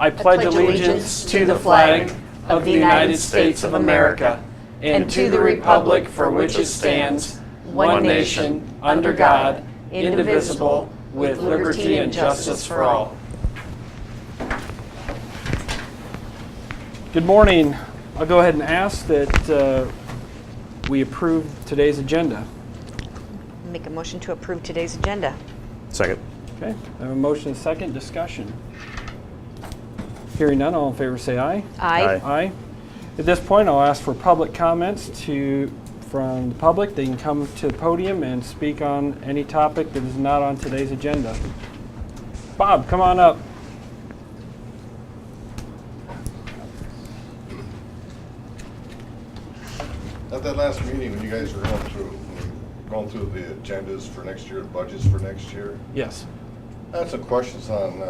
I pledge allegiance to the flag of the United States of America and to the republic for which it stands, one nation, under God, indivisible, with liberty and justice for all. Good morning. I'll go ahead and ask that we approve today's agenda. Make a motion to approve today's agenda. Second. Okay, I have a motion and second. Discussion. Hearing none, all in favor say aye. Aye. Aye. At this point, I'll ask for public comments from the public. They can come to the podium and speak on any topic that is not on today's agenda. Bob, come on up. At that last meeting, when you guys were going through the agendas for next year, budgets for next year, Yes. I had some questions on,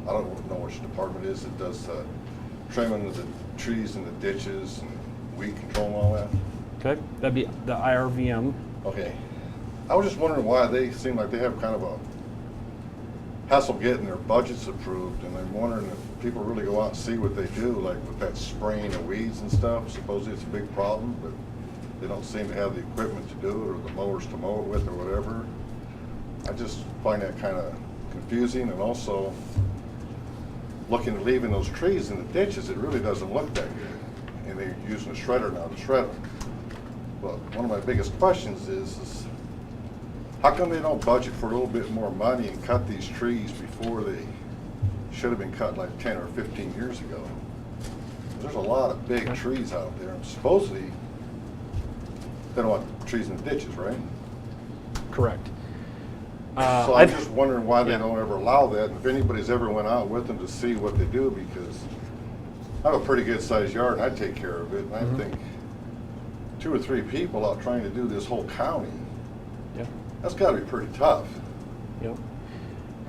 I don't know which department it is that does trimming of the trees and the ditches and weed control and all that. Okay, that'd be the IRVM. Okay. I was just wondering why they seem like they have kind of a hassle getting their budgets approved, and I'm wondering if people really go out and see what they do, like with that spraying of weeds and stuff. Supposedly it's a big problem, but they don't seem to have the equipment to do it or the mowers to mow it with or whatever. I just find that kind of confusing, and also looking at leaving those trees in the ditches, it really doesn't look that good. And they're using a shredder now to shred them. But one of my biggest questions is how come they don't budget for a little bit more money and cut these trees before they should have been cut like 10 or 15 years ago? There's a lot of big trees out there, and supposedly they don't want trees in the ditches, right? Correct. So I'm just wondering why they don't ever allow that, and if anybody's ever went out with them to see what they do, because I have a pretty good sized yard and I take care of it, and I think 2 or 3 people out trying to do this whole county, that's got to be pretty tough. Yep.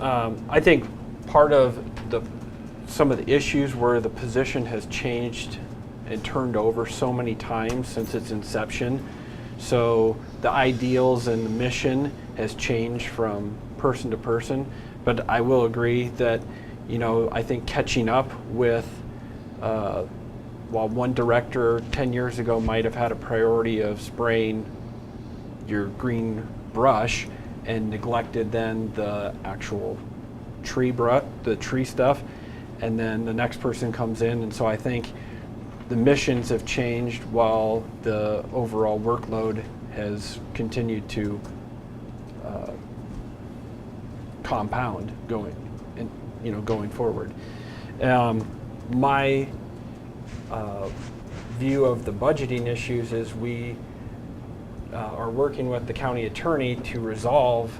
I think part of some of the issues where the position has changed and turned over so many times since its inception. So the ideals and the mission has changed from person to person. But I will agree that, I think catching up with, while one director 10 years ago might have had a priority of spraying your green brush and neglected then the actual the tree stuff, and then the next person comes in, and so I think the missions have changed while the overall workload has continued to compound going forward. My view of the budgeting issues is we are working with the county attorney to resolve,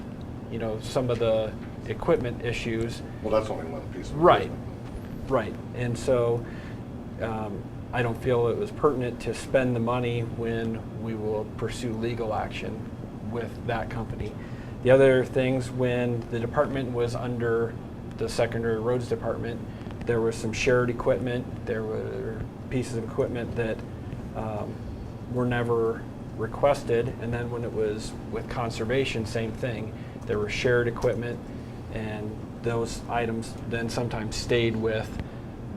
some of the equipment issues. Well, that's only one piece of Right. And so I don't feel it was pertinent to spend the money when we will pursue legal action with that company. The other things, when the department was under the secondary roads department, there was some shared equipment. There were pieces of equipment that were never requested, and then when it was with conservation, same thing. There were shared equipment, and those items then sometimes stayed with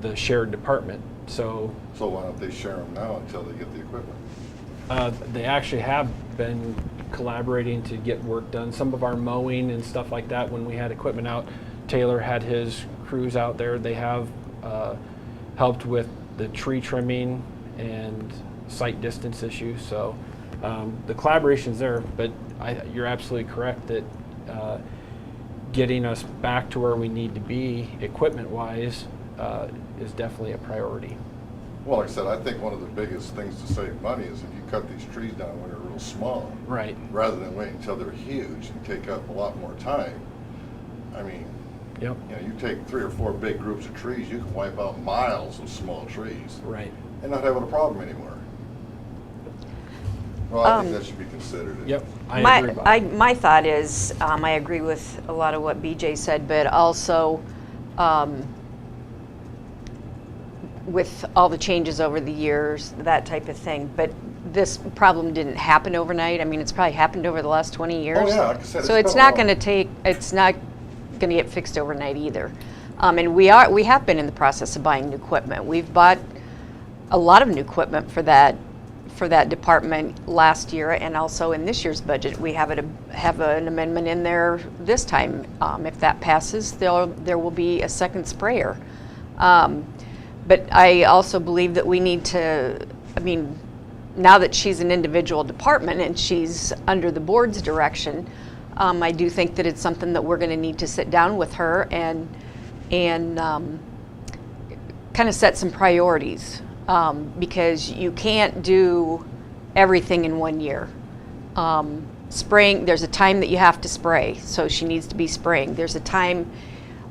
the shared department. So why don't they share them now until they get the equipment? They actually have been collaborating to get work done. Some of our mowing and stuff like that, when we had equipment out, Taylor had his crews out there. They have helped with the tree trimming and sight distance issues. So the collaboration's there, but you're absolutely correct that getting us back to where we need to be equipment-wise is definitely a priority. Well, like I said, I think one of the biggest things to save money is if you cut these trees down when they're real small. Right. Rather than wait until they're huge and take up a lot more time. I mean, Yep. you take 3 or 4 big groups of trees, you can wipe out miles of small trees. Right. And not having a problem anymore. Well, I think that should be considered. Yep. I agree, Bob. My thought is, I agree with a lot of what BJ said, but also with all the changes over the years, that type of thing. But this problem didn't happen overnight. I mean, it's probably happened over the last 20 years. Oh yeah, like I said, so it's not going to get fixed overnight either. And we have been in the process of buying new equipment. We've bought a lot of new equipment for that department last year, and also in this year's budget. We have an amendment in there this time. If that passes, there will be a second sprayer. But I also believe that we need to, now that she's an individual department and she's under the board's direction, I do think that it's something that we're going to need to sit down with her and kind of set some priorities, because you can't do everything in 1 year. Spraying, there's a time that you have to spray, so she needs to be spraying. There's a time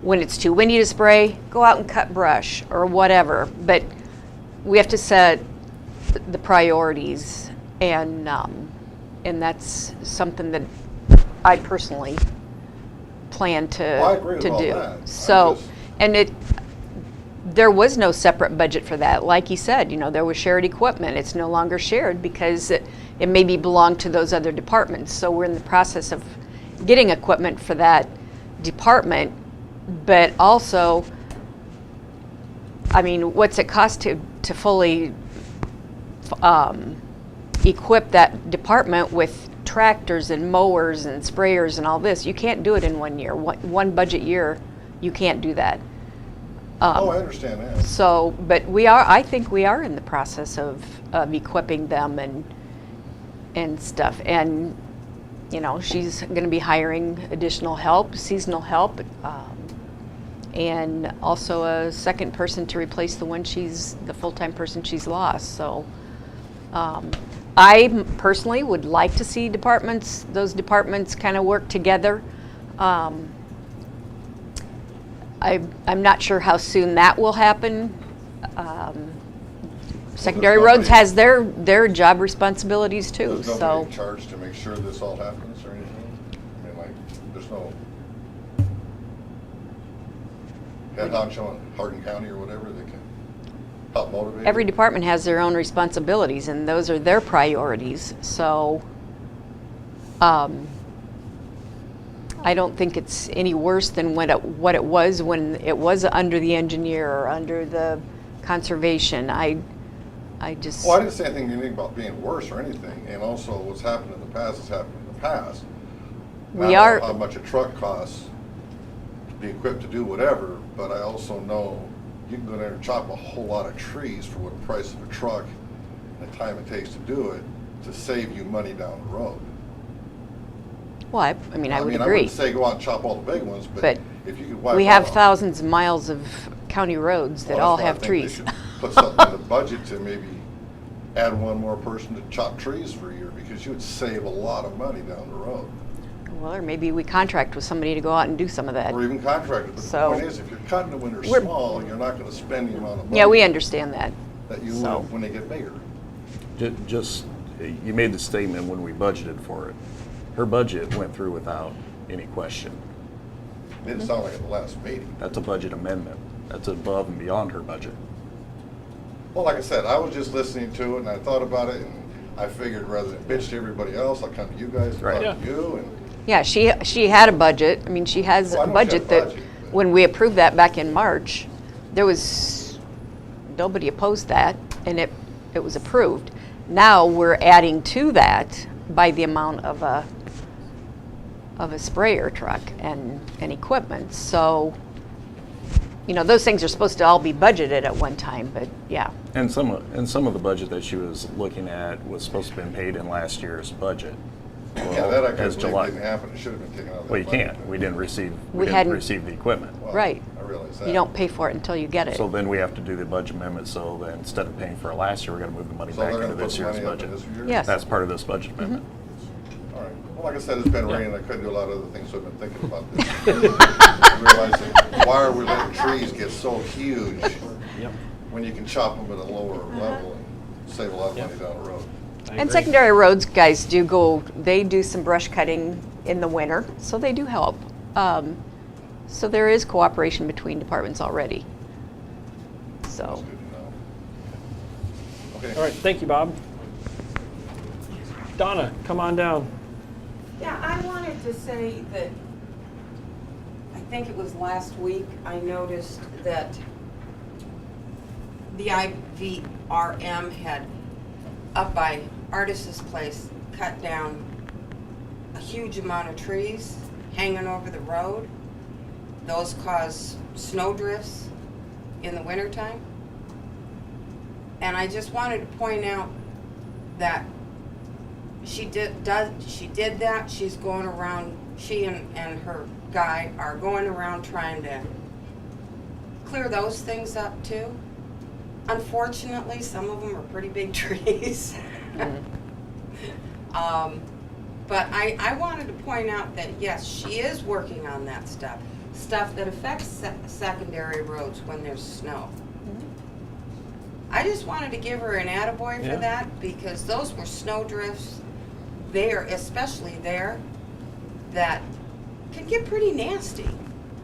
when it's too windy to spray, go out and cut brush or whatever. But we have to set the priorities, and that's something that I personally plan to Well, I agree with to all do. that. So, and there was no separate budget for that. Like you said, there was shared equipment. It's no longer shared because it maybe belonged to those other departments. So we're in the process of getting equipment for that department, but also, what's it cost to fully equip that department with tractors and mowers and sprayers and all this? You can't do it in 1 year. One budget year, you can't do that. I understand that. So, but I think we are in the process of equipping them and stuff. And, she's going to be hiring additional help, seasonal help, and also a second person to replace the full-time person she's lost. So, I personally would like to see those departments kind of work together. I'm not sure how soon that will happen. Secondary Roads has their job responsibilities too. There's So nobody in charge to make sure this all happens or anything? There's no head honcho in Hardin County or whatever that can help motivate? every you? department has their own responsibilities, and those are their priorities. So I don't think it's any worse than what it was when it was under the engineer or under the conservation. I just... Well, I didn't say anything about being worse or anything, and also what's happened in the past has happened in the past. We I are- don't know how much a truck costs to be equipped to do whatever, but I also know you can go there and chop a whole lot of trees for what the price of a truck and the time it takes to do it to save you money down the road. Well, I would I agree. wouldn't say go out and chop all the big ones, but But if you could wipe We have out- thousands of miles of county roads that Well, all that's why I have think trees. They should put something in the budget to maybe add one more person to chop trees for a year, because you would save a lot of money down the road. Well, or maybe we contract with somebody to go out and do some of that. Or even contracted. But So- the point is, if you're cutting it when they're We're- small, you're not gonna spend the amount of money. Yeah, we understand that. That you So- will when they get bigger. Just, you made the statement when we budgeted for it. Her budget went through without any question. It didn't sound like at the last meeting. That's a budget amendment. That's above and beyond her budget. Well, like I said, I was just listening to it and I thought about it, and I figured rather than bitch to everybody else, I'll come to you guys and Right. talk to you, and Yeah, she had a budget. She has Well, I a know she had a budget that, budget, but- when we approved that back in March, nobody opposed that, and it was approved. Now we're adding to that by the amount of a sprayer truck and equipment. So, those things are supposed to all be budgeted at one time, but yeah. And some of the budget that she was looking at was supposed to have been paid in last year's budget. yeah, that I as couldn't July. believe didn't happen. It should have been taken out of that Well, you budget, can't. but- We didn't receive the equipment. Well, Right. I realize that. You don't pay for it until you get it. So then we have to do the budget amendment, so then instead of paying for it last year, we're gonna move the money So back they're into gonna put this the year's money up budget. in this year? Yes. That's part of this budget amendment. All right. Well, like I said, it's been Yeah. raining. I couldn't do a lot of other things, so I've been thinking about this. Realizing, why are we letting trees get so huge Yep. when you can chop them at a lower level and save a lot of money Yeah. down the road? I And agree. secondary roads guys they do some brush cutting in the winter, so they do help. So there is cooperation between departments already. That's So, good to know. Okay. All right, thank you, Bob. Donna, come on down. Yeah, I wanted to say that I think it was last week, I noticed that the IVRM had, up by Artis's place, cut down a huge amount of trees hanging over the road. Those cause snow drifts in the wintertime. And I just wanted to point out that she did that. She's going around, she and her guy are going around trying to clear those things up too. Unfortunately, some of them are pretty big trees. But I wanted to point out that yes, she is working on that stuff that affects secondary roads when there's snow. I just wanted to give her an attaboy Yeah. for that, because those were snow drifts there, especially there, that can get pretty nasty,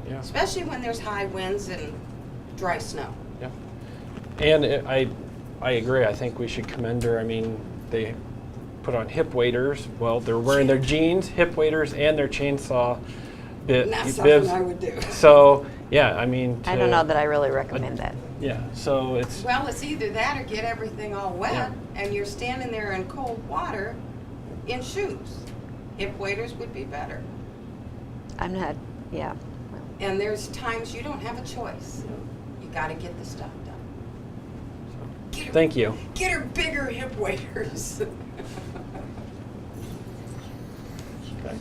Yeah. especially when there's high winds and dry snow. Yeah. And I agree. I think we should commend her. I mean, they put on hip waders. Well, they're wearing their jeans, hip waders, and their chainsaw Not something bibs. I would do. So, yeah, I mean. I don't know that I really recommend that. Yeah, so it's, Well, it's either that or get everything all wet, Yeah. and you're standing there in cold water in shoes. Hip waders would be better. I'm not, yeah. And there's times you don't have a choice. You gotta get the stuff done. Get her, thank you. get her bigger hip waders. Okay.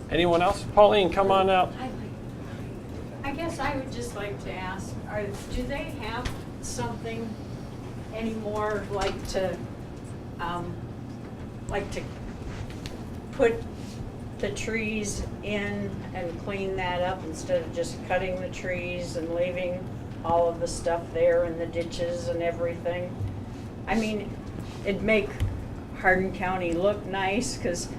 Anyone else? Pauline, come on out. I guess I would just like to ask, do they have something anymore like to put the trees in and clean that up instead of just cutting the trees and leaving all of the stuff there in the ditches and everything? I mean, it'd make Hardin County look nice, because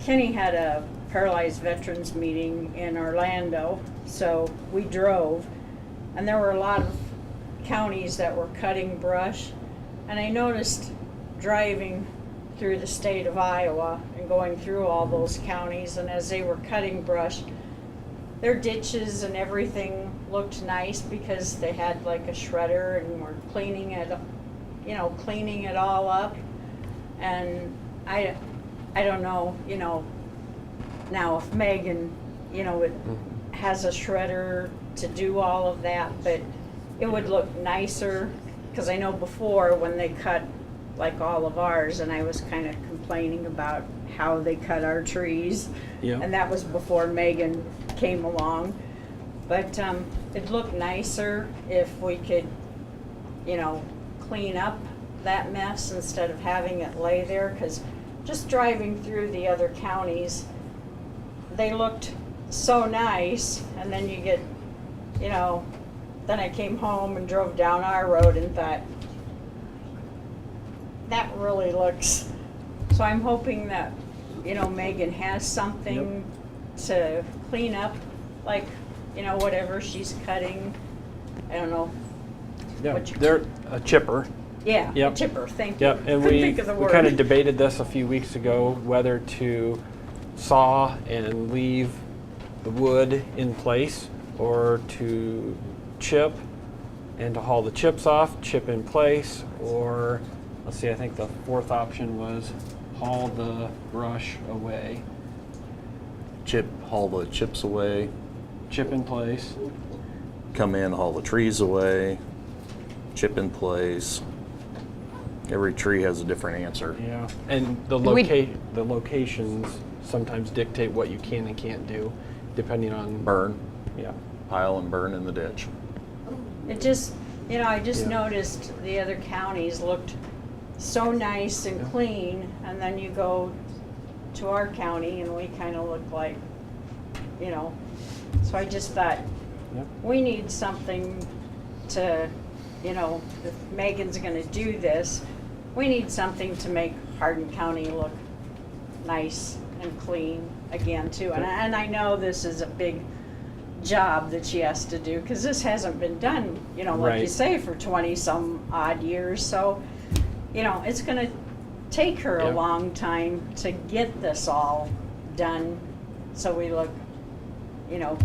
Kenny had a paralyzed veterans meeting in Orlando, so we drove, and there were a lot of counties that were cutting brush, and I noticed driving through the state of Iowa and going through all those counties, and as they were cutting brush, their ditches and everything looked nice because they had like a shredder and were cleaning it, cleaning it all up. And I don't know, now if Megan, it has a shredder to do all of that, but it would look nicer, because I know before when they cut like all of ours, and I was kind of complaining about how they cut our trees, Yeah. and that was before Megan came along. But it'd look nicer if we could, clean up that mess instead of having it lay there, because just driving through the other counties, they looked so nice, and then you get, then I came home and drove down our road and thought, that really looks, so I'm hoping that, Megan has something to clean up, like, whatever she's cutting, I don't know. Yeah, what you- they're a chipper. Yeah, Yep. chipper, thank you. Yep, and Couldn't we think of the word. kind of debated this a few weeks ago, whether to saw and leave the wood in place, or to chip and to haul the chips off, chip in place, or, let's see, I think the fourth option was haul the brush away, Haul the chips away, chip in place. come in, haul the trees away, chip in place. Every tree has a different answer. Yeah, and the locations sometimes dictate what you can and can't do, depending on. Burn, Yeah. pile and burn in the ditch. It just, I just Yeah. noticed the other counties looked so nice and clean, and then you go to our county and we kind of look like, so I just thought, Yep. we need something to, if Megan's gonna do this, we need something to make Hardin County look nice and clean again too. And I know this is a big job that she has to do, because this hasn't been done, like you Right. say, for 20 some odd years. So, it's gonna take her Yeah. a long time to get this all done, so we look,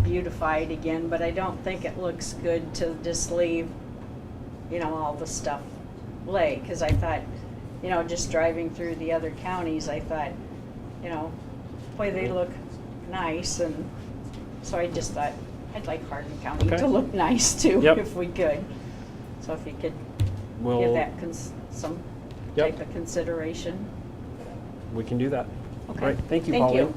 beautified again, but I don't think it looks good to just leave, all the stuff lay, because I thought, just driving through the other counties, I thought, boy, they look nice, and so I just thought, I'd like Hardin County Okay. to look nice too, Yep. if we could. So if you could We'll, give that some Yep. type of consideration. we can do that. Okay. All right, thank you, Thank Pauline. you.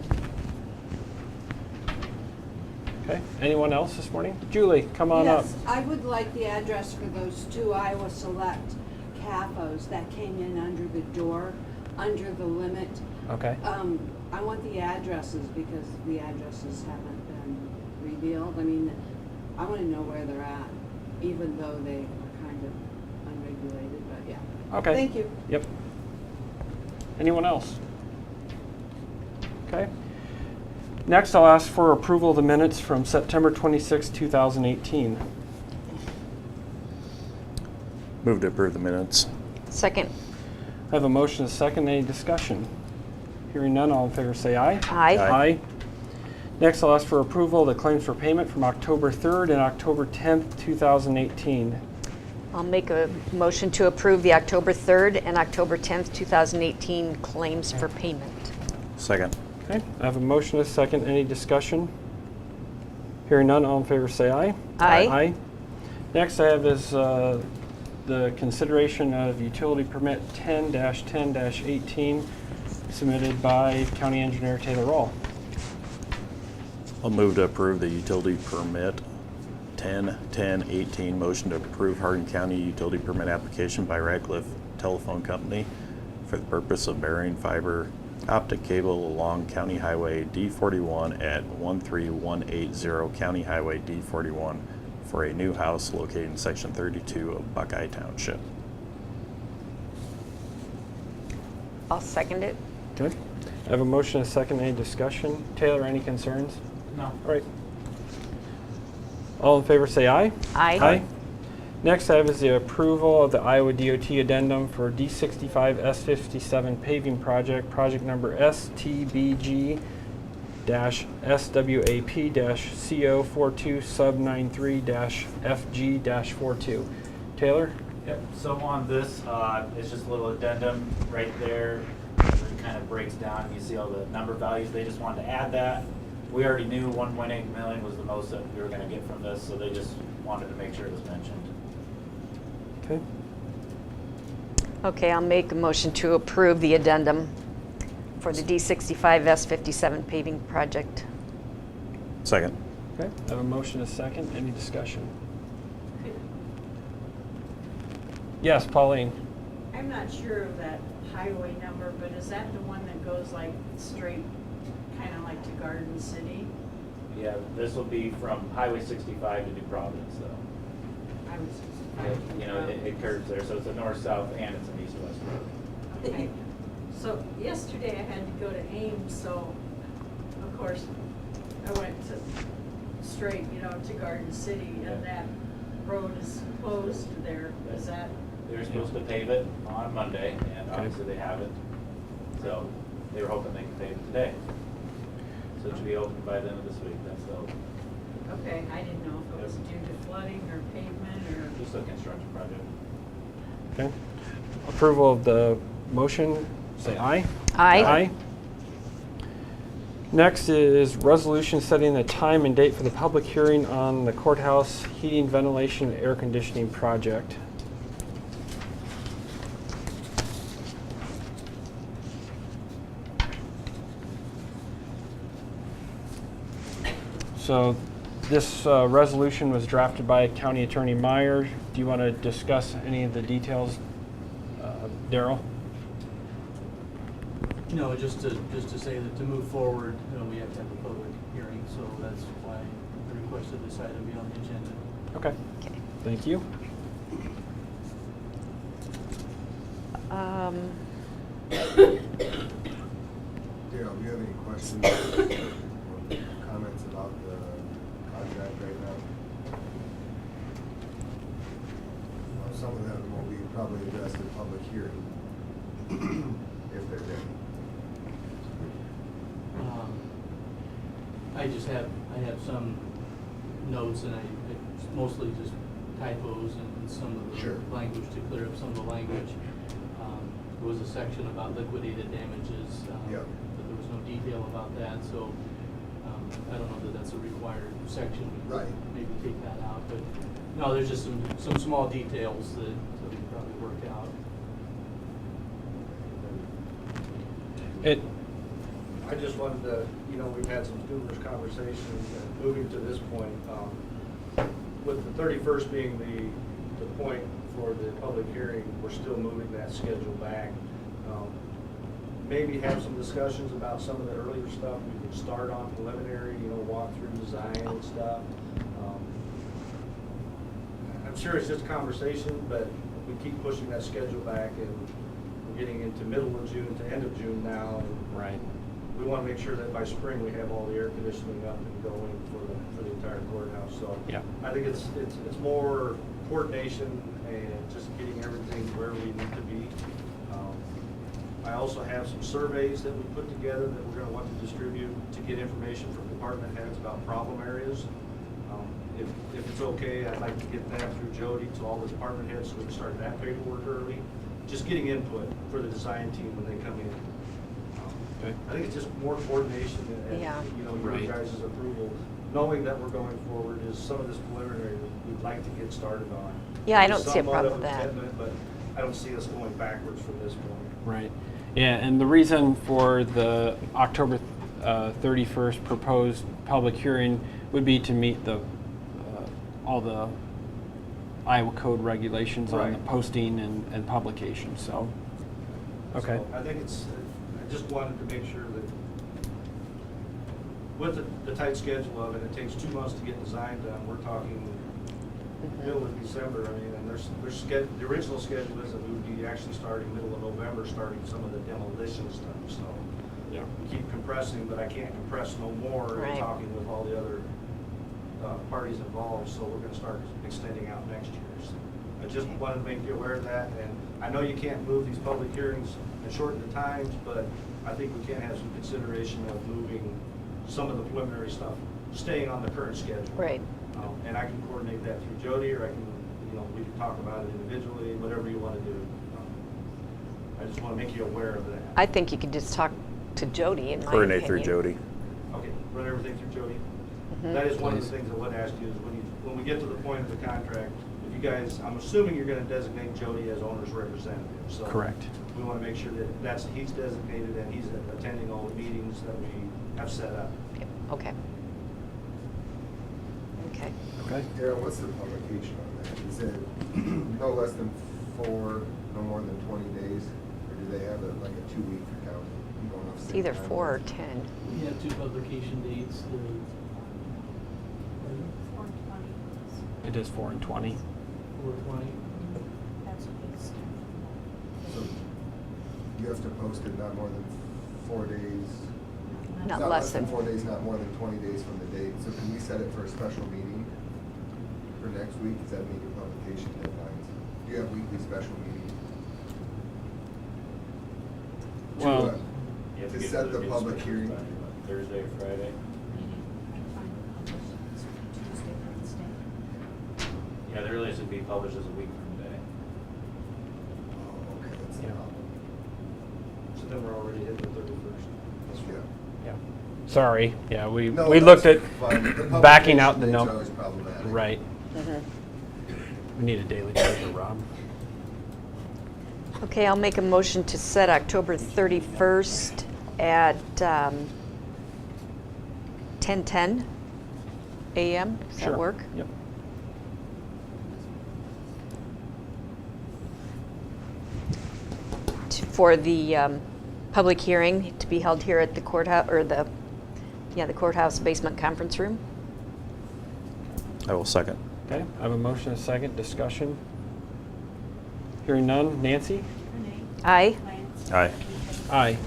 Okay, anyone else this morning? Julie, come on up. Yes, I would like the address for those 2 Iowa Select CAFOs that came in under the door, under the limit. Okay, I want the addresses because the addresses haven't been revealed. I mean, I want to know where they're at, even though they are kind of unregulated, but yeah. okay. Thank you. Yep. Anyone else? Okay. Next, I'll ask for approval of the minutes from September 26, 2018. Move to approve the minutes. Second. I have a motion and a second. Any discussion? Hearing none, all in favor say aye. Aye. Aye. Next, I'll ask for approval of the claims for payment from October 3rd and October 10th, 2018. I'll make a motion to approve the October 3rd and October 10th, 2018 claims for payment. Second. Okay, I have a motion and a second. Any discussion? Hearing none, all in favor say aye. Aye. Aye. Next I have is the consideration of utility permit 10-10-18 submitted by County Engineer Taylor Roll. I'll move to approve the utility permit 10-10-18. Motion to approve Hardin County utility permit application by Radcliffe Telephone Company for the purpose of burying fiber optic cable along County Highway D41 at 13180 County Highway D41 for a new house located in Section 32 of Buckeye Township. I'll second it. Okay. I have a motion and a second. Any discussion? Taylor, any concerns? No. All right. All in favor say aye. Aye. Aye. Next I have is the approval of the Iowa DOT addendum for D65 S57 paving project, project number STBG-SWAP-CO42 sub 93-FG-42. Taylor? Yep, so on this, it's just a little addendum right there. It kind of breaks down, you see all the number values, they just wanted to add that. We already knew 1.8 million was the most that we were gonna get from this, so they just wanted to make sure it was mentioned. Okay. Okay, I'll make a motion to approve the addendum for the D65 S57 paving project. Second. Okay. I have a motion and a second. Any discussion? Yes, Pauline. I'm not sure of that highway number, but is that the one that goes like straight, kind of like to Garden City? Yeah, this will be from Highway 65 to New Providence, though. I was. You know, it curves there, so it's a north-south and it's an east-west road. Okay. So yesterday I had to go to Ames, so of course I went to straight, to Garden City, and that road is closed there. Is that? They were supposed to pave it on Monday, and obviously they haven't. So they were hoping they could pave it today. So it should be open by the end of this week, that's the hope. Okay, I didn't know if it was due to flooding or pavement or. Just a construction project. Okay. Approval of the motion, say aye. Aye. Next is resolution setting the time and date for the public hearing on the courthouse heating, ventilation, and air conditioning project. So this resolution was drafted by County Attorney Meyer. Do you want to discuss any of the details, Daryl? No, just to say that to move forward, we have to have a public hearing, so that's why I requested this item be on the agenda. Okay. Okay. Thank you. Daryl, do you have any questions or comments about the contract right now? Well, some of them will be probably addressed in public hearing. if they're ready. I have some notes and it's mostly just typos and some of the Sure. language to clear up some of the language. There was a section about liquidated damages. Yeah. But there was no detail about that, so I don't know that that's a required section. We could Right. Maybe take that out, but no, there's just some small details that we can probably work out. It, I just wanted to, we've had some numerous conversations, and moving to this point, with the 31st being the point for the public hearing, we're still moving that schedule back. Maybe have some discussions about some of the earlier stuff. We could start on preliminary, walk through design and stuff. I'm sure it's just a conversation, but we keep pushing that schedule back, and we're getting into middle of June to end of June now. And right. we want to make sure that by spring we have all the air conditioning up and going for the entire courthouse. So Yeah. I think it's more coordination and just getting everything where we need to be. I also have some surveys that we put together that we're going to want to distribute to get information from department heads about problem areas. If it's okay, I'd like to get that through Jody to all the department heads so we can start that paperwork early. Just getting input for the design team when they come in. Okay. I think it's just more coordination and, Yeah. your Right. guys' approval. Knowing that we're going forward is some of this preliminary we'd like to get started on. Yeah, I don't see a Somewhat problem of with that. commitment, But I don't see us going backwards from this point. Right. Yeah, and the reason for the October 31st proposed public hearing would be to meet all the Iowa code regulations on the Right. posting and publication, so. Okay. So I think I just wanted to make sure that with the tight schedule of it, it takes 2 months to get design done. We're talking middle of December. I mean, and the original schedule is that we would be actually starting middle of November, starting some of the demolition stuff. So Yeah. we keep compressing, but I can't compress no more Right. in talking with all the other parties involved. So we're going to start extending out next year. So I just wanted to make you aware of that. And I know you can't move these public hearings and shorten the times, but I think we can have some consideration of moving some of the preliminary stuff, staying on the current schedule. Right. And I can coordinate that through Jody, or I can, we can talk about it individually, whatever you want to do. I just want to make you aware of that. I think you could just talk to Jody, in my Coordinate through opinion. Jody. Okay, run everything through Jody. Mhm. That is one of the Please. things I would ask you is when we get to the point of the contract, if you guys, I'm assuming you're going to designate Jody as owner's representative. So Correct. we want to make sure that he's designated and he's attending all the meetings that we have set up. Yep, okay. Okay. Okay. Darryl, what's the publication on that? Is it no less than 4, no more than 20 days? Or do they have like a 2-week count? Going off It's state either timelines? 4 or 10. We have 2 publication dates. 420. It is 4 and 20. 4/20. That's what he's So you have to post it not more than 4 days? Not less than 4 days, not more than 20 days from the date. So can we set it for a special meeting for next week? Does that meet your publication deadlines? Do you have weekly special meetings? Well, You have To get set the new public special hearing. by Thursday or Friday. Tuesday, Wednesday. Yeah, the earliest would be published as a week from today. Oh, okay, that's the Yeah. problem. So then we're already hitting the 31st. Yeah. yeah. Sorry. Yeah, we No, looked that's at fine. The backing out the publication dates are number. always problematic. Right. Mhm. We need a daily paper, Rob. Okay, I'll make a motion to set October 31st at 10:10 a.m. Does Sure. that work? Yep. For the public hearing to be held here at the courthouse, or the courthouse basement conference room. I will second. Okay, I have a motion, a second, discussion. Hearing none. Nancy? Renee? Aye. Lance? Aye. Aye.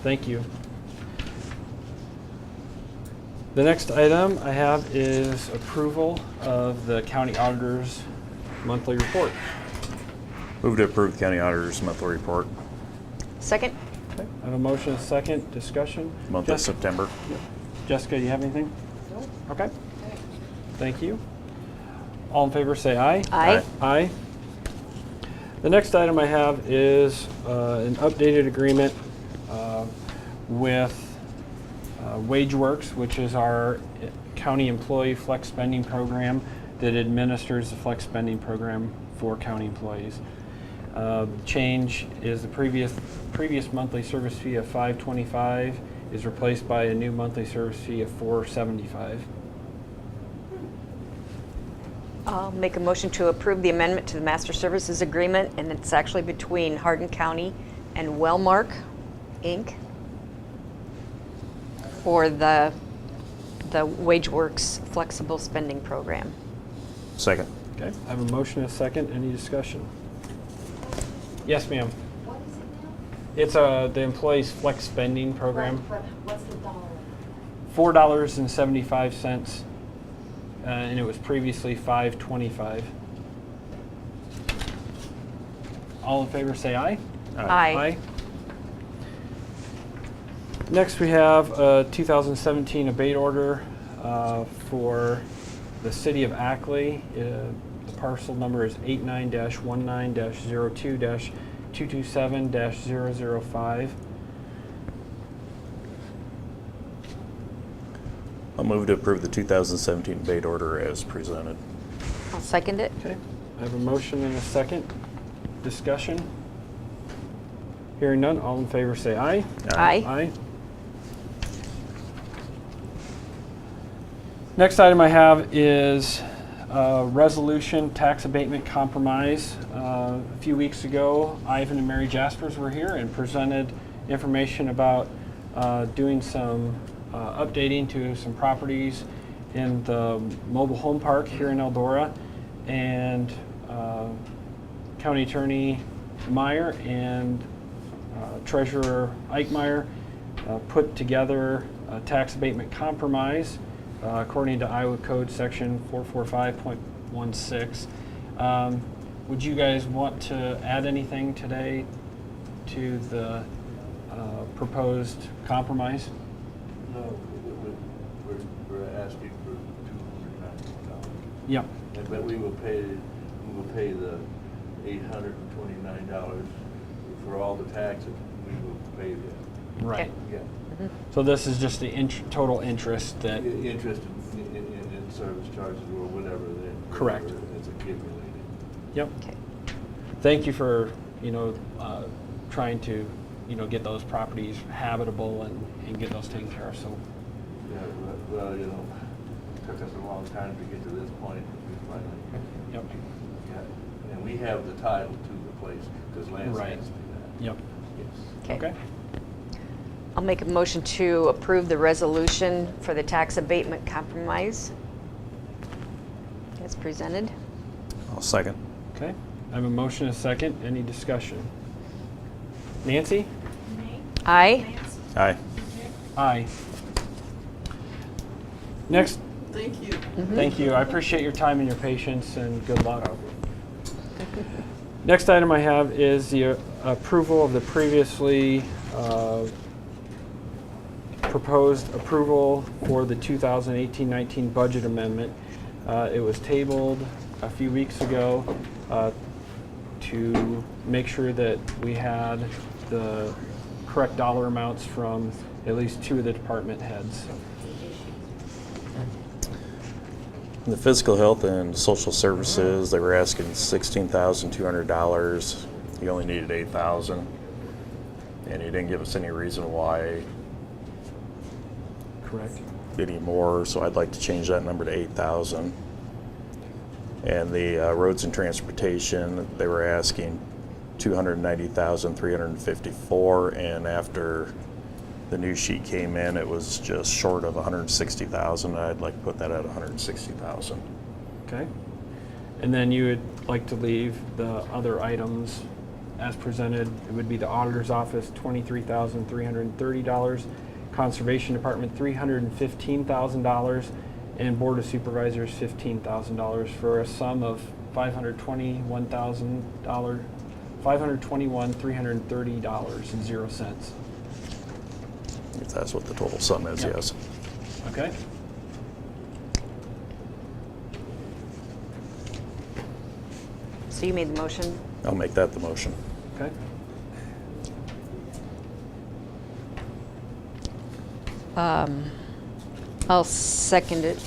Thank you. The next item I have is approval of the county auditor's monthly report. Move to approve the county auditor's monthly report. Second? Okay, I have a motion, a second, discussion. Month of Jess- September. Jessica, do you have anything? Okay. Thank you. All in favor say aye. Aye. Aye. The next item I have is an updated agreement with WageWorks, which is our county employee flex spending program that administers the flex spending program for county employees. Change is the previous monthly service fee of $525 is replaced by a new monthly service fee of $475. I'll make a motion to approve the amendment to the master services agreement, and it's actually between Hardin County and Wellmark, Inc. for the WageWorks flexible spending program. Second. Okay, I have a motion and a second. Any discussion? Yes, ma'am. What is it now? It's the employees flex spending program. But what's the dollar? $4.75, and it was previously $5.25. All in favor say aye. Aye. Next, we have a 2017 abate order for the city of Ackley. The parcel number is 89-19-02-227-005. I'll move to approve the 2017 abate order as presented. I'll second it. Okay, I have a motion and a second. Discussion? Hearing none, all in favor say aye. Aye. Aye. Next item I have is resolution tax abatement compromise. A few weeks ago, Ivan and Mary Jaspers were here and presented information about doing some updating to some properties in the mobile home park here in Eldora. And County Attorney Meyer and Treasurer Eichmeyer put together a tax abatement compromise according to Iowa Code Section 445.16. Would you guys want to add anything today to the proposed compromise? No, we're asking for $290. Yep. But we will pay the $829 for all the taxes. We will pay that. Right. Okay. Yeah. So this is just the total interest that. Interest in service charges or whatever. Correct. Whatever is accumulated. Yep. Okay. Thank you for trying to get those properties habitable and get those taken care of. So. Yeah, well, it took us a long time to get to this point. We finally. Yep. Yeah, and we have the title to the place because Lance Right. has to do that. Yep. Yes. Okay. I'll make a motion to approve the resolution for the tax abatement compromise as presented. I'll second. Okay. I have a motion and a second. Any discussion? Nancy? Renee? Aye. Lance? Aye. Rick? Aye. Next. Thank you. Thank you. I appreciate your time and your patience, and good luck. Next item I have is the approval of the previously proposed approval for the 2018-19 budget amendment. It was tabled a few weeks ago to make sure that we had the correct dollar amounts from at least two of the department heads. In the physical health and social services, they were asking $16,200. You only needed $8,000, and he didn't give us any reason why Correct. any more. So I'd like to change that number to $8,000. And the roads and transportation, they were asking $290,354, and after the new sheet came in, it was just short of $160,000. I'd like to put that at $160,000. Okay. And then you would like to leave the other items as presented. It would be the auditor's office, $23,330, conservation department, $315,000, and board of supervisors, $15,000, for a sum of $521,000 $521,330.00. If that's what the total sum is, Yep. yes. Okay? So you made the motion? I'll make that the motion. Okay. I'll second it.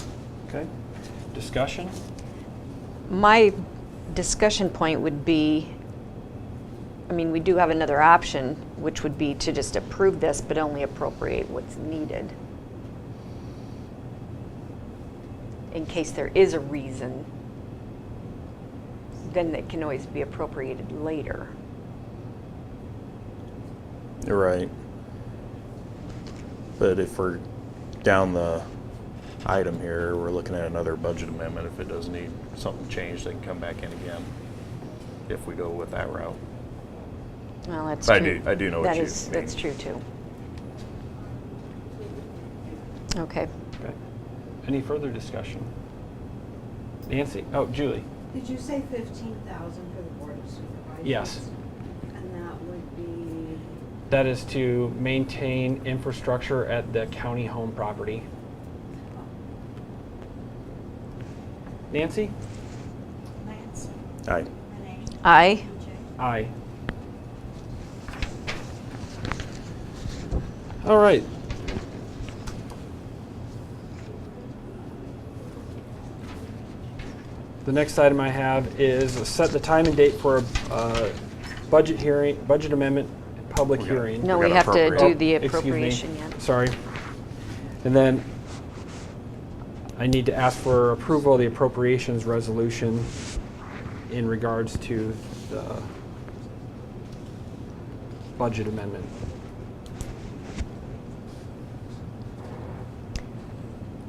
Okay. Discussion? My discussion point would be, I mean, we do have another option, which would be to just approve this, but only appropriate what's needed. In case there is a reason, then it can always be appropriated later. You're right. But if we're down the item here, we're looking at another budget amendment. If it does need something changed, they can come back in again if we go with that route. Well, that's I true. do know what you mean. That's true too. Okay. Okay. Any further discussion? Nancy? Oh, Julie? Did you say 15,000 for the Board of Supervisors? Yes. And that would be, That is to maintain infrastructure at the county home property. Nancy? Lance, Aye. Renee, Aye. BJ. Aye. All right. The next item I have is set the time and date for a budget hearing, budget amendment, public hearing. No, We we got have to appropriate. do the Excuse me. appropriation yet. Sorry. And then I need to ask for approval of the appropriations resolution in regards to the budget amendment.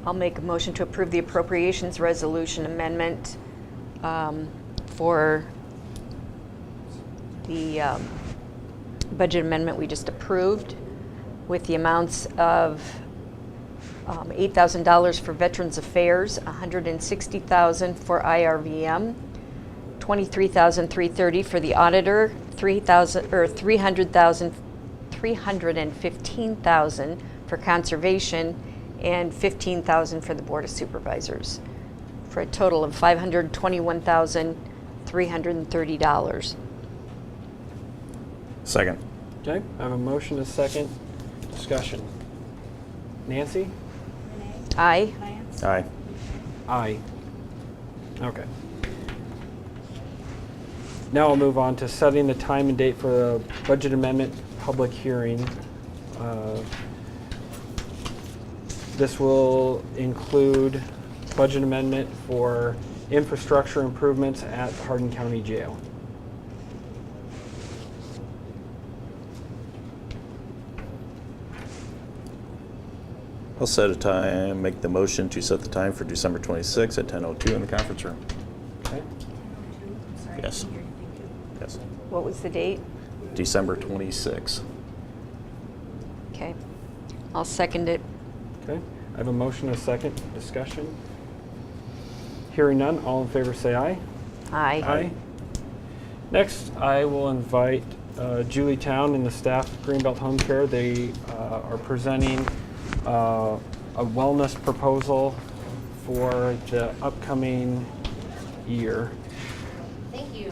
I'll make a motion to approve the appropriations resolution amendment for the budget amendment we just approved with the amounts of $8,000 for Veterans Affairs, $160,000 for IRVM, $23,330 for the auditor, $315,000 for conservation, and $15,000 for the Board of Supervisors, for a total of $521,330. Second. Okay, I have a motion, a second. Discussion. Nancy? Renee, Aye. Lance. Aye. Aye. Okay. Now I'll move on to setting the time and date for the budget amendment public hearing. This will include budget amendment for infrastructure improvements at Hardin County Jail. I'll set a time, make the motion to set the time for December 26th at 10:02 in the conference room. Okay? 10:02. Sorry, I Yes. didn't hear you. Thank you. Yes. What was the date? December 26th. Okay. I'll second it. Okay. I have a motion, a second. Discussion. Hearing none, all in favor say aye. Aye. Next, I will invite Julie Town and the staff of Greenbelt Home Care. They are presenting a wellness proposal for the upcoming year. Thank you.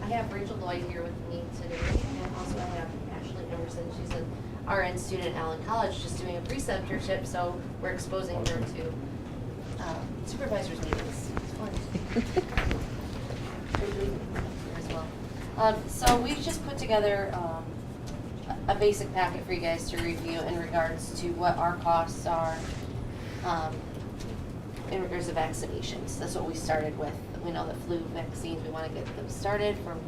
I have Rachel Lloyd here with me today, and also I have Ashley Emerson. She's an RN student at Allen College, just doing a preceptorship, so we're exposing her to supervisors meetings. It's fun. As well. So we've just put together a basic packet for you guys to review in regards to what our costs are in regards to vaccinations. That's what we started with. We know that flu vaccines, we want to get them started from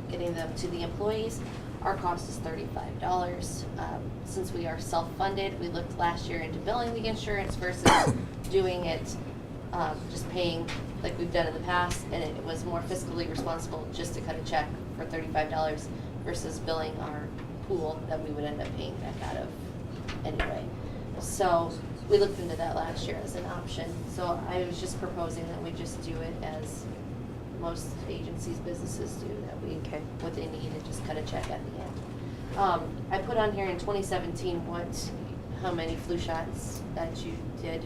getting them to the employees. Our cost is $35. Since we are self-funded, we looked last year into billing the insurance versus doing it, just paying like we've done in the past, and it was more fiscally responsible just to cut a check for $35 versus billing our pool that we would end up paying back out of anyway. So we looked into that last year as an option. So I was just proposing that we just do it as most agencies, businesses do, that we, Okay. what they need and just cut a check at the end. I put on here in 2017 how many flu shots that you did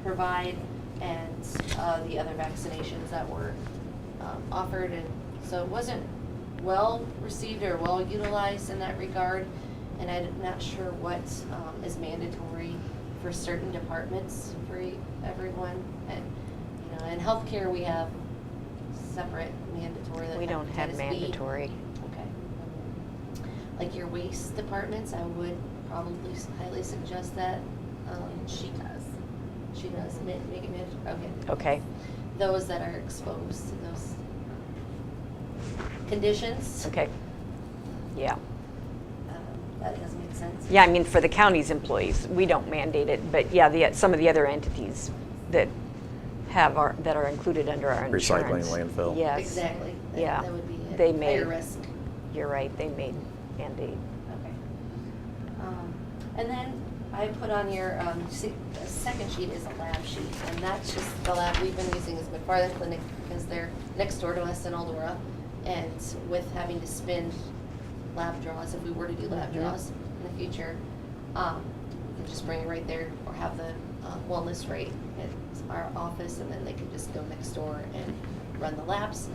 provide and the other vaccinations that were offered, and so it wasn't well received or well utilized in that regard, and I'm not sure what is mandatory for certain departments for everyone. And you know, in healthcare we have separate mandatory. We don't have hepatitis B. mandatory. Okay. Like your waste departments, I would probably highly suggest that. She does. She does make it mandatory. Okay. Okay. Those that are exposed to those conditions. Okay. Yeah. That does make sense. Yeah, I mean, for the county's employees, we don't mandate it, but yeah, some of the other entities that that are included under our Recycling, insurance. landfill. Yes. Exactly. Yeah. That would be a They may- higher risk. You're right, they made mandate. Okay. And then I put on your, the second sheet is a lab sheet, and that's just the lab we've been using is McFarland Clinic because they're next door to us in Eldora. And with having to spend lab draws, if we were to do lab draws in the future, we can just bring it right there or have the wellness rate at our office, and then they can just go next door and run the labs.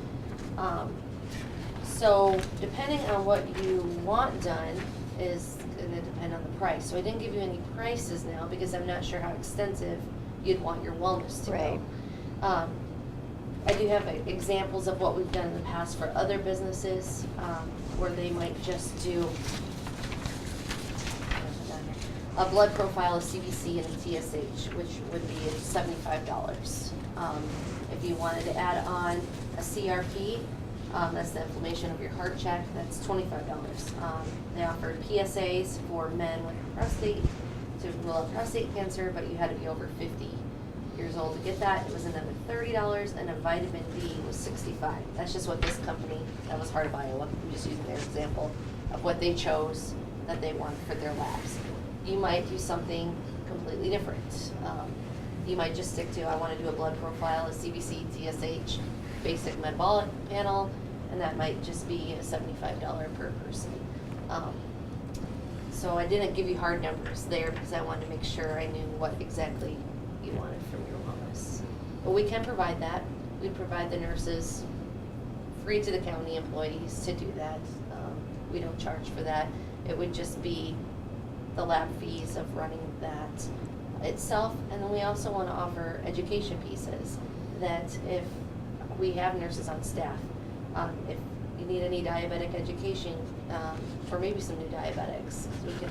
So depending on what you want done is going to depend on the price. So I didn't give you any prices now because I'm not sure how extensive you'd want your wellness to Right. go. I do have examples of what we've done in the past for other businesses where they might just do a blood profile, a CBC, and a TSH, which would be $75. If you wanted to add on a CRP, that's the inflammation of your heart check, that's $25. They offered PSAs for men with prostate to rule out prostate cancer, but you had to be over 50 years old to get that. It was another $30, and a vitamin D was $65. That's just what this company, that was Hardin, Iowa, I'm just using their example of what they chose that they want for their labs. You might do something completely different. You might just stick to, I want to do a blood profile, a CBC, TSH, basic metabolic panel, and that might just be a $75 per person. So I didn't give you hard numbers there because I wanted to make sure I knew what exactly you wanted from your wellness. But we can provide that. We provide the nurses free to the county employees to do that. We don't charge for that. It would just be the lab fees of running that itself. And then we also want to offer education pieces that if we have nurses on staff, if you need any diabetic education, or maybe some new diabetics, we can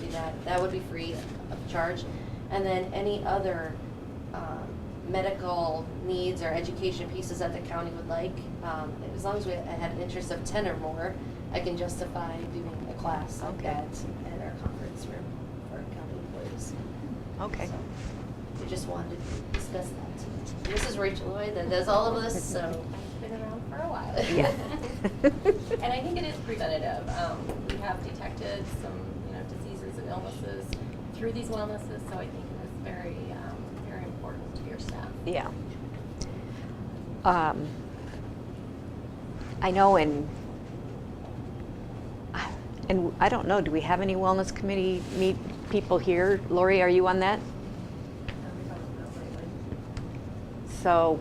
do that. That would be free of charge. And then any other medical needs or education pieces that the county would like, as long as we had an interest of 10 or more, I can justify doing a class like that at our conference room for our county employees. Okay. So we just wanted to discuss that. This is Rachel Lloyd that does all of this, so. I've been around for a while. Yeah. And I think it is preventative. We have detected some, diseases and illnesses through these wellnesses, so I think it is very, very important to your staff. Yeah. I know and I don't know, do we have any wellness committee meet people here? Lori, are you on that? So,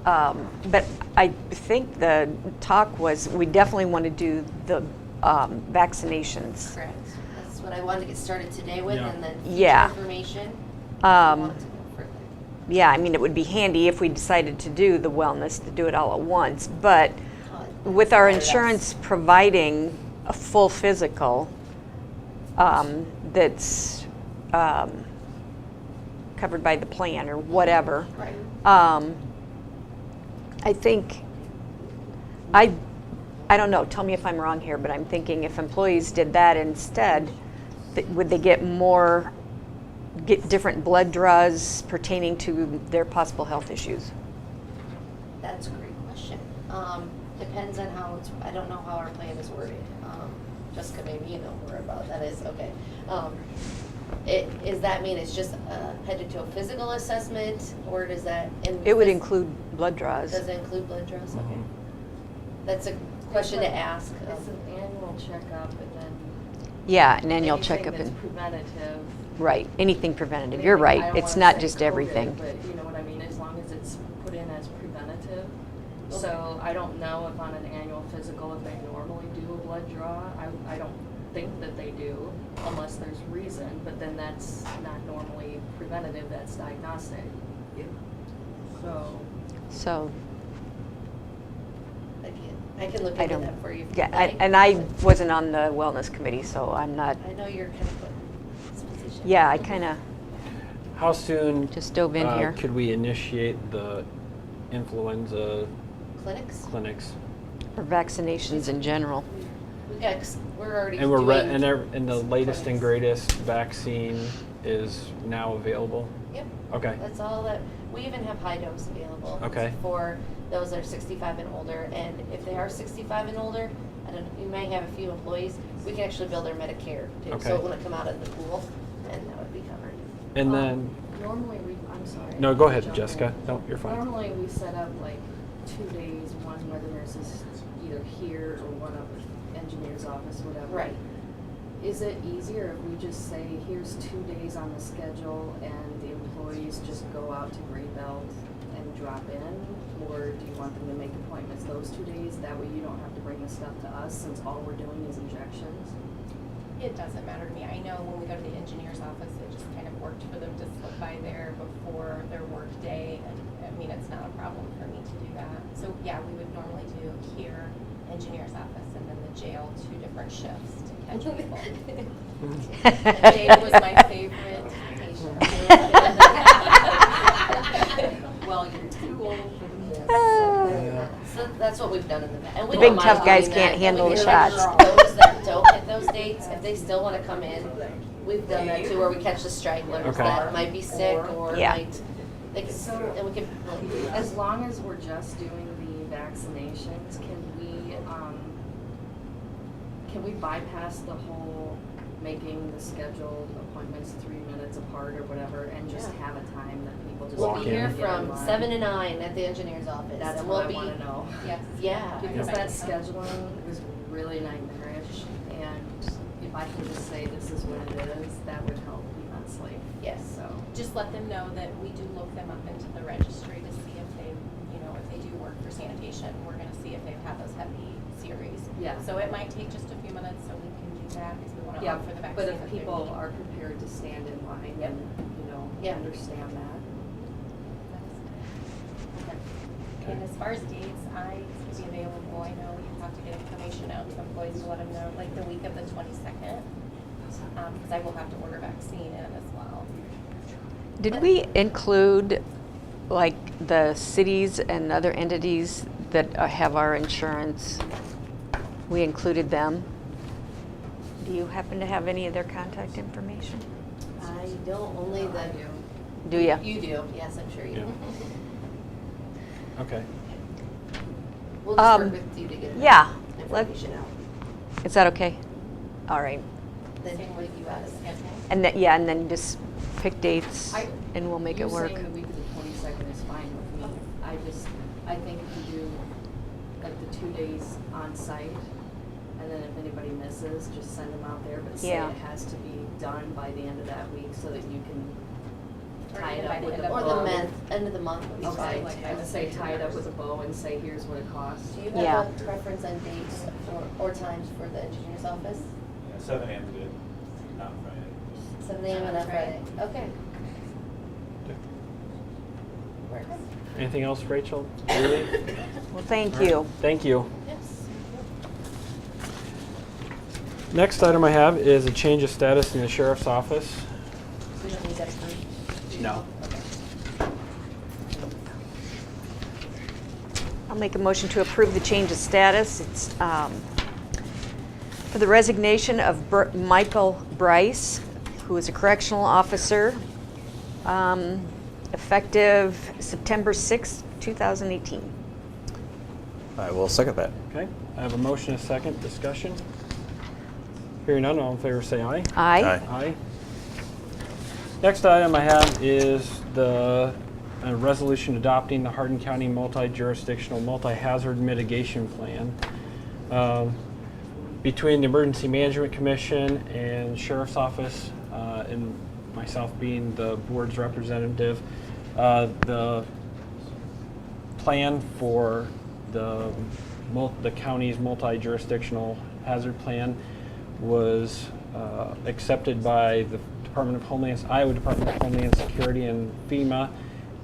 but I think the talk was we definitely want to do the vaccinations. Correct. That's what I wanted to get started today with, and then future Yeah. information. if you want to go further. Yeah, I mean, it would be handy if we decided to do the wellness, to do it all at once, but with our insurance providing a full physical that's covered by the plan or whatever, Right. I think, I don't know, tell me if I'm wrong here, but I'm thinking if employees did that instead, would they get different blood draws pertaining to their possible health issues? That's a great question. Depends on how it's, I don't know how our plan is worded. Jessica, maybe you know more about that is, okay. Does that mean it's just headed to a physical assessment, or does that? It would include blood draws. Does it include blood draws? Okay. Mhm. That's a question to ask. It's an annual checkup and then. Yeah, an annual anything checkup that's and, preventative. right, anything preventative. Maybe- You're I right. don't It's wanna not say just COVID, everything. But you know what I mean, as long as it's put in as preventative. So I don't know if on an annual physical, if they normally do a blood draw. I don't think that they do unless there's reason, but then that's not normally preventative, that's diagnostic. So. So, I can look I into don't, that for you. yeah, and I wasn't on the wellness committee, so I'm not, I know you're kind of put in this position. yeah, I kind of How soon just dove in here. could we initiate the influenza Clinics? clinics? Or vaccinations in general. We're already And we're doing. and the latest and clinics. greatest vaccine is now available? Yep. Okay. That's all that, we even have high dose available. Okay. For those that are 65 and older, and if they are 65 and older, I don't know, you may have a few employees, we can actually bill their Medicare too. So Okay. it wouldn't come out of the pool, and that would be covered. And then, Normally, I'm sorry. no, go ahead, Jump Jessica. in. No, you're fine. Normally, we set up like 2 days, one where the nurse is either here or one up at the engineer's office, whatever. Right. Is it easier if we just say, here's 2 days on the schedule and the employees just go out to Greenbelt and drop in? Or do you want them to make appointments those 2 days? That way you don't have to bring the stuff to us since all we're doing is injections? It doesn't matter to me. I know when we go to the engineer's office, it just kind of worked for them to slip by there before their work day. And I mean, it's not a problem for me to do that. So yeah, we would normally do here, engineer's office, and then the jail, 2 different shifts to catch people. Dave was my favorite patient. Well, you're too old for this. So that's what we've done in the past. And we The don't big mind tough guys doing can't that. handle And we the can shots. arrange Those that don't hit those dates, if they still want to come in, we've done that too, where we catch the stragglers Okay. that might be sick or Yeah. might, they can, and we can. As long as we're just doing the vaccinations, can we bypass the whole making the scheduled appointments 3 minutes apart or whatever, and just Yeah. have a time that people just We'll Walk be in. here get in from line? 7 to 9 at the engineer's office. That's and what I we'll wanna be, know. Yes. yeah. Because that scheduling is really nightmarish, and if I can just say this is what it is, that would help immensely. Yes. So, Just let them know that we do look them up into the registry to see if they, if they do work for sanitation. We're gonna see if they've had those heavy series. Yeah. So it might take just a few minutes, so we can do that, because we wanna yeah, look for the vaccine. but if that they're people needing. are prepared to stand in line and, Yeah. understand that. And as far as dates, I can be available. I know you have to get information out to employees to let them know, like the week of the 22nd, because I will have to order vaccine in as well. Did we include, like, the cities and other entities that have our insurance? We included them? Do you happen to have any of their contact information? I don't, only the. Do ya? You do, yes, I'm sure you do. Okay. We'll just work with you to get yeah, that let- information out. Is that okay? All right. Then Same we with you as schedule. And then, yeah, and then just pick dates I- and we'll make it work. You saying the week of the 22nd is fine with me. I think if you do like the 2 days on site, and then if anybody misses, just send them out there, but say Yeah. it has to be done by the end of that week so that you can Or tie even it by up the with end a of Or bow. the end of the month would be Okay, fine. like I would say tie it up with a bow and say, here's what it costs. Do you Yeah. have a preference on dates or times for the engineer's office? Yeah, 7 a.m. is good, not Friday. 7 a.m. on a Friday. Okay. Works. Anything else, Rachel? Really? Well, thank you. Thank you. Yes. Next item I have is a change of status in the sheriff's office. We don't need that approved? No. I'll make a motion to approve the change of status. It's for the resignation of Michael Bryce, who is a correctional officer, effective September 6th, 2018. I will second that. Okay, I have a motion, a second, discussion. Hearing none, all in favor say aye. Aye. Aye. Aye. Next item I have is the resolution adopting the Hardin County Multi-Jurisdictional Multi-Hazard Mitigation Plan. Between the Emergency Management Commission and Sheriff's Office, and myself being the board's representative, the plan for the county's multi-jurisdictional hazard plan was accepted by the Iowa Department of Homeland Security and FEMA,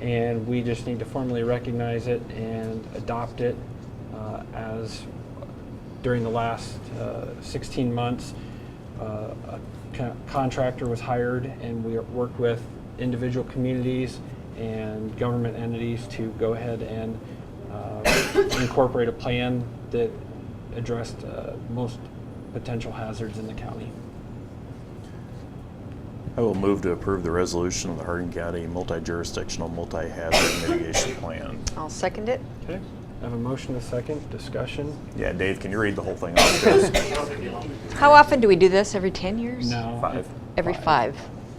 and we just need to formally recognize it and adopt it as during the last 16 months. A contractor was hired, and we worked with individual communities and government entities to go ahead and incorporate a plan that addressed most potential hazards in the county. I will move to approve the resolution of the Hardin County Multi-Jurisdictional Multi-Hazard Mitigation Plan. I'll second it. Okay, I have a motion, a second, discussion. Yeah, Dave, can you read the whole thing off? Please? How often do we do this? Every 10 years? No. 5. Every 5.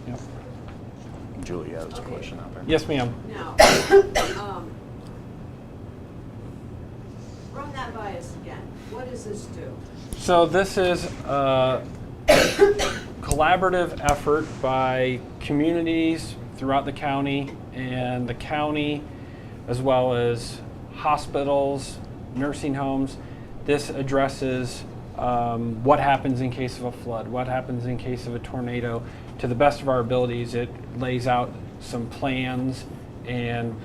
Yep. Julia has a question out there. Yes, ma'am. Now, run that by us again. What does this do? So this is a collaborative effort by communities throughout the county and the county, as well as hospitals, nursing homes. This addresses what happens in case of a flood, what happens in case of a tornado. To the best of our abilities, it lays out some plans and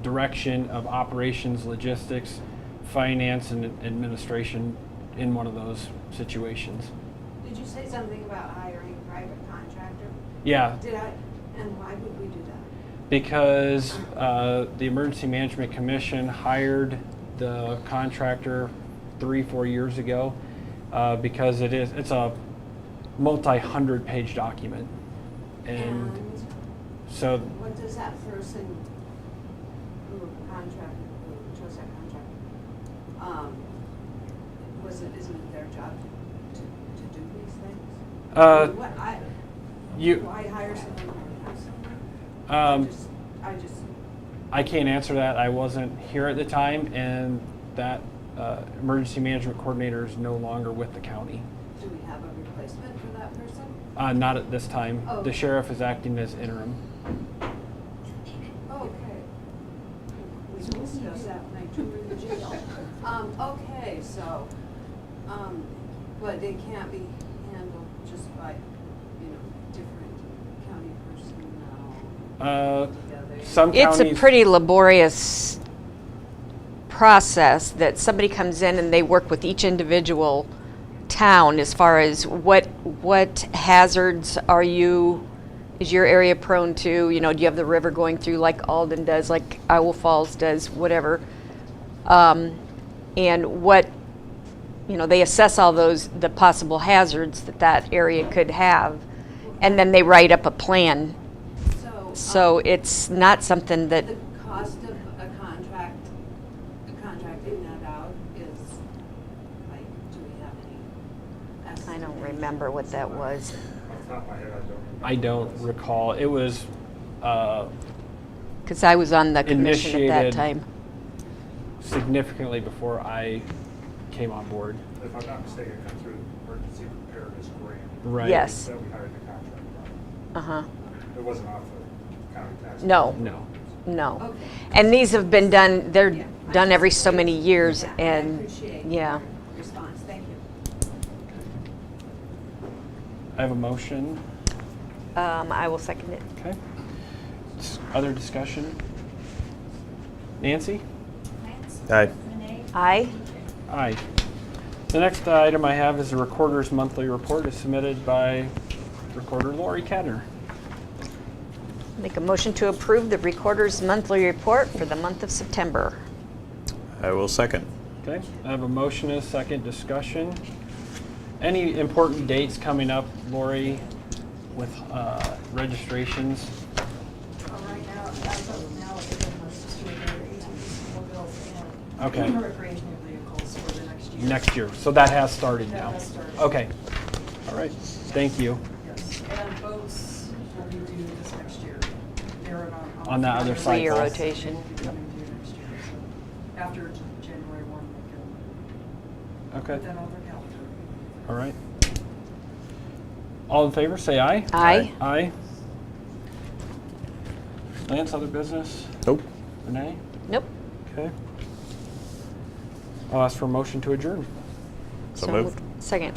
direction of operations, logistics, finance, and administration in one of those situations. Did you say something about hiring a private contractor? Yeah, Did I? And why would we do that? because the Emergency Management Commission hired the contractor 3-4 years ago because it's a multi-100-page document. And so What does that person who chose that contract, isn't it their job to do these things? Why hire someone who already has someone? I can't answer that. I wasn't here at the time, and that emergency management coordinator is no longer with the county. Do we have a replacement for that person? Not at this time. Oh. The sheriff is acting as interim. Okay. We can discuss that when I tour the jail. Okay, so, but it can't be handled just by, different county personnel together. Some It's counties, a pretty laborious process that somebody comes in and they work with each individual town as far as what hazards is your area prone to? Do you have the river going through like Alden does, like Iowa Falls does, whatever? And what, they assess all the possible hazards that area could have, and then they write up a plan. So it's not something that, The cost of contracting that out is, do we have any estimate? I don't remember what that was. Off the top of my head, I don't recall. It was Because I was on the commission at that Initiated. time. significantly before I came on board. If I'm not mistaken, it comes through emergency preparedness grant. Right. Yes. That we hired the contractor on. Uh-huh. It wasn't off the county tax. No. No. No. Okay. And these have been done, they're Yeah, I done just- every so many years, Yeah, I and, appreciate yeah. your response, thank you. I have a motion. I will second it. Okay. Other discussion? Nancy? Aye. Aye. Aye. The next item I have is the Recorder's Monthly Report is submitted by Recorder Lori Cadner. Make a motion to approve the Recorder's Monthly Report for the month of September. I will second. Okay, I have a motion and a second discussion. Any important dates coming up, Lori, with registrations? Right now, as of now, it was just doing their ATVs, mobiles, and Okay. recreational vehicles for the next year. Next year, so that has started That now? has started. Okay, all right, thank you. Yes, and boats on that other cycle. Three-year rotation. Won't be coming due next year, so after January 1, they can Okay, put that on their calendar. all right. All in favor, say aye. Aye. Aye. Lance, other business? Nope. Renee? Nope. Okay. I'll ask for a motion to adjourn. So moved. Second.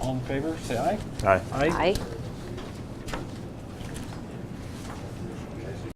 All in favor, say aye. Aye. Aye. Aye.